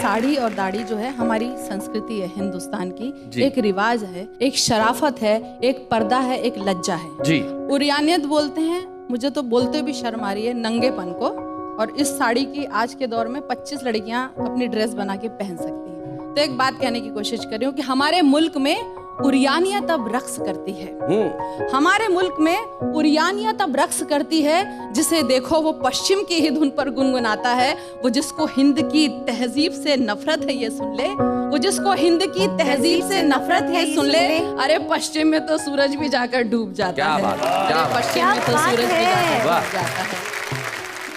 साड़ी और दाढ़ी जो है हमारी संस्कृति है हिंदुस्तान की, एक रिवाज है, एक शराफत है, एक पर्दा है, एक लज्जा है जी। उरियानियत बोलते हैं, मुझे तो बोलते भी शर्म आ रही है नंगेपन को। और इस साड़ी की आज के दौर में 25 लड़कियां अपनी ड्रेस बना के पहन सकती हैं। तो एक बात कहने की कोशिश कर रही हूँ कि हमारे मुल्क में उरियानियत अब रक्स करती है। हमारे मुल्क में उरियानियत अब रक्स करती है, जिसे देखो वो पश्चिम की ही धुन पर गुनगुनाता है। वो जिसको हिंद की तहजीब से नफरत है ये सुन ले, वो जिसको हिंद की तहजीब से नफरत है सुन ले। अरे पश्चिम में तो सूरज भी जाकर डूब जाता है। अरे पश्चिम में तो सूरज भी जाकर डूब जाता है।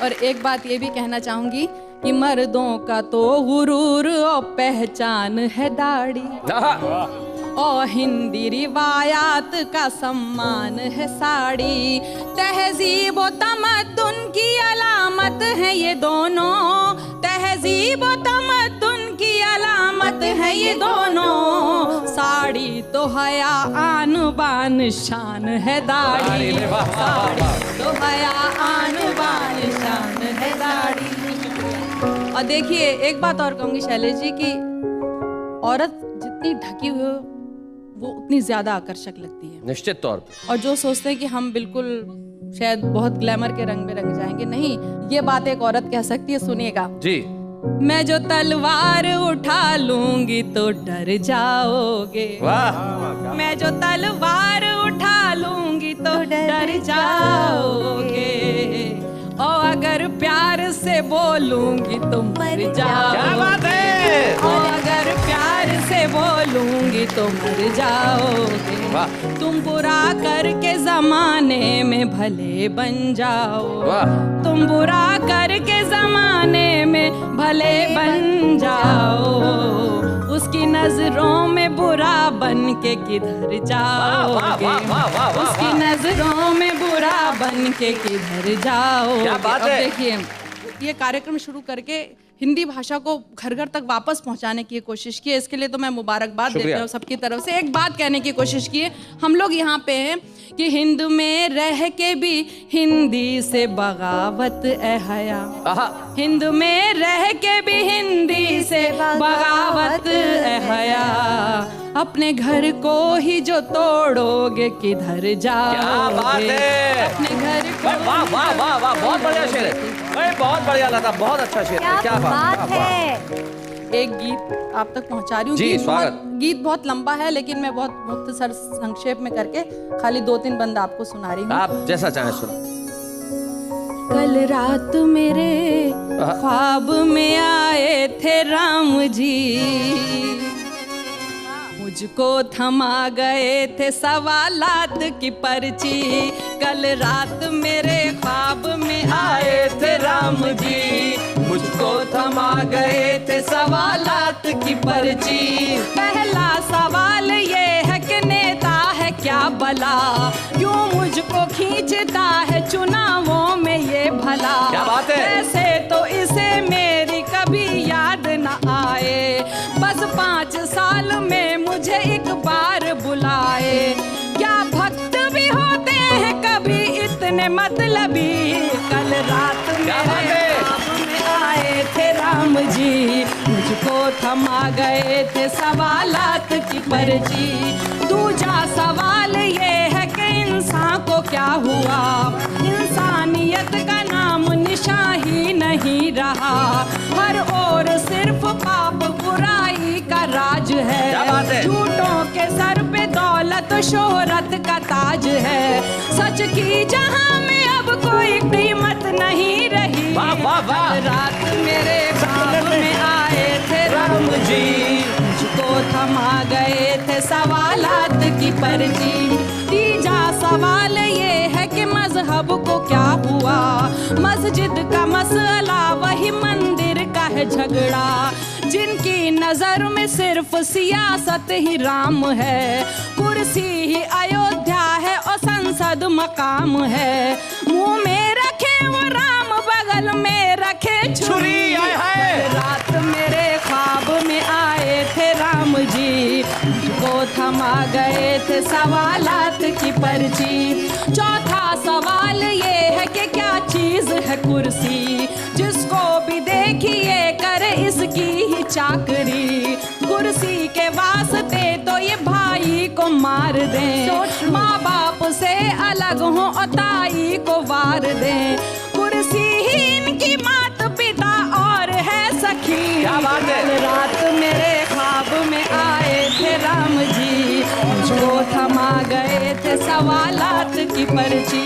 और एक बात ये भी कहना चाहूंगी कि मर्दों का तो गुरूर और पहचान है दाढ़ी, और हिंदी रिवायात का सम्मान है साड़ी। तहजीब और तमद्दुन की अलामत है ये दोनों, तहजीब और तमद्दुन की अलामत है ये दोनों। साड़ी तो हया आन बान शान है दाढ़ी, साड़ी तो हया आन बान शान है दाढ़ी। और देखिए एक बात और कहूंगी शैलेश जी की औरत जितनी ढकी हुई हो वो उतनी ज्यादा आकर्षक लगती है, निश्चित तौर पे। और जो सोचते हैं कि हम बिल्कुल शायद बहुत ग्लैमर के रंग में रंग जाएंगे, नहीं, ये बात एक औरत कह सकती है। सुनिएगा जी। मैं जो तलवार उठा लूंगी तो डर जाओगे, वाह। मैं जो तलवार उठा लूंगी तो डर जाओगे, और अगर प्यार से बोलूंगी तो मर जाओगे। क्या बात है। और अगर प्यार से बोलूंगी तो मर जाओगे। तुम बुरा करके जमाने में भले बन जाओ, तुम बुरा करके जमाने में भले बन जाओ। उसकी नजरों में बुरा बन के किधर जाओगे, उसकी नजरों में बुरा बन के किधर जाओगे। क्या बात है। देखिए ये कार्यक्रम शुरू करके हिंदी भाषा को घर घर तक वापस पहुंचाने की कोशिश की है, इसके लिए तो मैं मुबारकबाद देती हूँ सबकी तरफ से। एक बात कहने की कोशिश की है, हम लोग यहाँ पे हैं कि हिंद में रह के भी हिंदी से बगावत ए हया, हिंद में रह के भी हिंदी से बगावत ए हया। अपने घर को ही जो तोड़ोगे किधर जाओगे, अपने घर को। वाह वाह वाह वाह, बहुत बढ़िया शेर है, बहुत बढ़िया लगा, बहुत अच्छा शेर है। क्या बात है। एक गीत आप तक पहुंचा रही हूँ जी, स्वागत। गीत बहुत लंबा है लेकिन मैं बहुत मुख्तसर संक्षेप में करके खाली 2-3 बंद आपको सुना रही हूँ। आप जैसा चाहें सुना। कल रात मेरे ख्वाब में आए थे राम जी, मुझको थमा गए थे सवालात की पर्ची। कल रात मेरे ख्वाब में आए थे राम जी, मुझको थमा गए थे सवालात की पर्ची। पहला सवाल ये है कि नेता है क्या भला, क्यों मुझको खींचता है चुनावों में ये भला। क्या बात है। ऐसे तो इसे मेरी कभी याद न आए, बस 5 साल में मुझे एक बार बुलाए। क्या भक्त भी होते हैं कभी इतने मतलबी। कल रात मेरे ख्वाब में आए थे राम जी, मुझको थमा गए थे सवालात की पर्ची। दूसरा सवाल ये है कि इंसान को क्या हुआ, इंसानियत का नाम निशान ही नहीं रहा। हर ओर सिर्फ पाप बुराई का राज है, झूठों के सर पे दौलत शोहरत का ताज है। सच की जहां में अब कोई कीमत नहीं रही। रात मेरे ख्वाब में आए थे राम जी, मुझको थमा गए थे सवालात की पर्ची। तीसरा सवाल ये है कि मजहब को क्या हुआ, मस्जिद का मसला वही मंदिर का है झगड़ा। जिनकी नजर में सिर्फ सियासत ही राम है, कुर्सी ही अयोध्या है और संसद मकाम है। मुंह में रखे वो राम, बगल में रखे छुरी। रात मेरे ख्वाब में आए थे राम जी, मुझको थमा गए थे सवालात की पर्ची। चौथा सवाल ये है कि क्या चीज है कुर्सी, जिसको भी देखिए करे इसकी ही चाकरी। कुर्सी के वास्ते तो ये भाई को मार दें, माँ बाप से अलग हो और ताई को वार दें। कुर्सी ही इनकी मात पिता और है सखी। क्या बात है? कल रात मेरे ख्वाब में आए थे राम जी, मुझको थमा गए थे सवालात की पर्ची।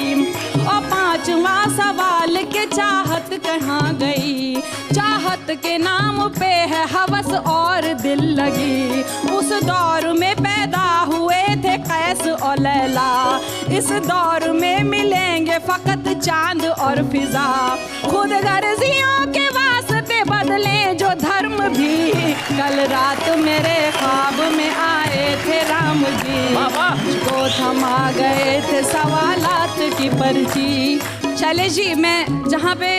और पांचवा सवाल के चाहत कहाँ गई? चाहत के नाम पे है हवस और दिल लगी। उस दौर में पैदा हुए थे कैस और लैला, इस दौर में मिलेंगे फकत चांद और फिजा। खुद गर्जियों के वास्ते बदले जो धर्म भी, कल रात मेरे ख्वाब में आए थे राम जी, मुझको थमा गए थे सवालात की पर्ची। चले जी, मैं जहाँ पे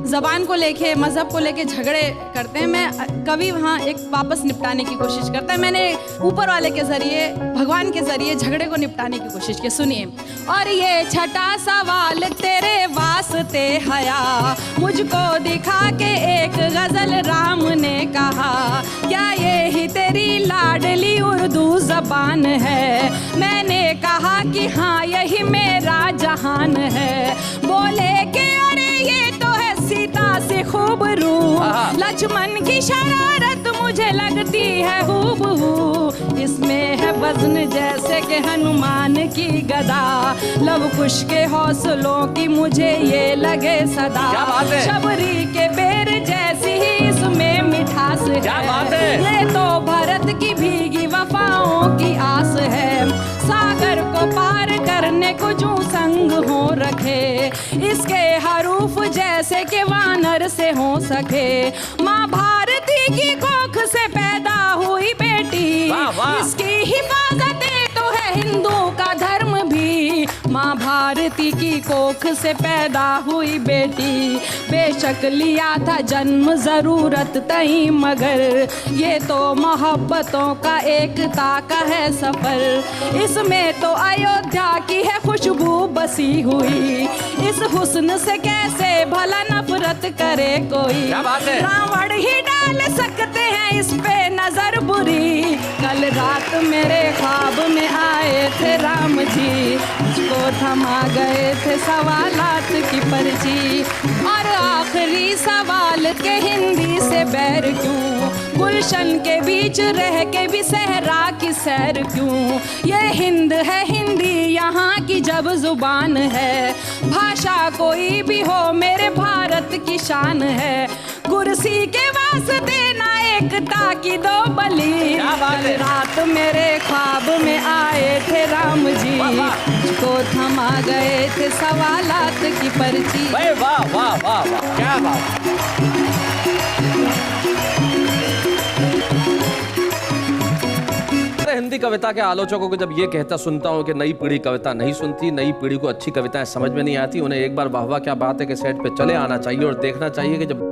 ज़बान को लेके मज़हब को लेके झगड़े करते हैं, मैं कवि वहाँ एक वापस निपटाने की कोशिश करता है। मैंने ऊपर वाले के ज़रिए, भगवान के ज़रिए झगड़े को निपटाने की कोशिश की। सुनिए। और ये छठा सवाल तेरे वास्ते हया, मुझको दिखा के एक गज़ल राम ने कहा, क्या ये ही तेरी लाडली उर्दू ज़बान है? मैंने कहा कि हाँ यही मेरा जहान है। बोले कि अरे ये तो है सीता से खूब रू, लक्ष्मण की शरारत मुझे लगती है हूबहू। इसमें है वज़न जैसे कि हनुमान की गदा, लव कुश के हौसलों की मुझे ये लगे सदा। क्या बात है? शबरी के बेर जैसी ही इसमें मिठास है। क्या बात है? ये तो भरत की भीगी वफाओं की आस है। सागर को पार करने को जो संग हो रखे, इसके हरूफ जैसे कि वानर से हो सके। माँ भारती की कोख से पैदा हुई बेटी, वाह, वाह। इसकी हिफाजतें तो है हिंदू का धर्म भी। माँ भारती की कोख से पैदा हुई बेटी, बेशक लिया था जन्म जरूरत तई, मगर ये तो मोहब्बतों का एकता का है सफर। इसमें तो अयोध्या की है खुशबू बसी हुई, इस हुस्न से कैसे भला नफरत करे कोई? क्या बात है? रावण ही डाल सकते हैं इस पे नजर बुरी। कल रात मेरे ख्वाब में आए थे राम जी, मुझको थमा गए थे सवालात की पर्ची। और आखिरी सवाल के हिंदी से बैर क्यों? गुलशन के बीच रह के भी सहरा की सैर क्यों? ये हिंद है हिंदी यहाँ की जब जुबान है, भाषा कोई भी हो मेरे भारत की शान है। कुर्सी के वास्ते ना एकता की दो बलि, कल रात मेरे ख्वाब में आए थे राम जी, मुझको थमा गए थे सवालात की पर्ची। वाह वाह वाह वाह, क्या बात। हिंदी कविता के आलोचकों को जब ये कहता सुनता हूँ कि नई पीढ़ी कविता नहीं सुनती, नई पीढ़ी को अच्छी कविताएं समझ में नहीं आती, उन्हें एक बार वाह वाह क्या बात है कि सेट पे चले आना चाहिए और देखना चाहिए कि जब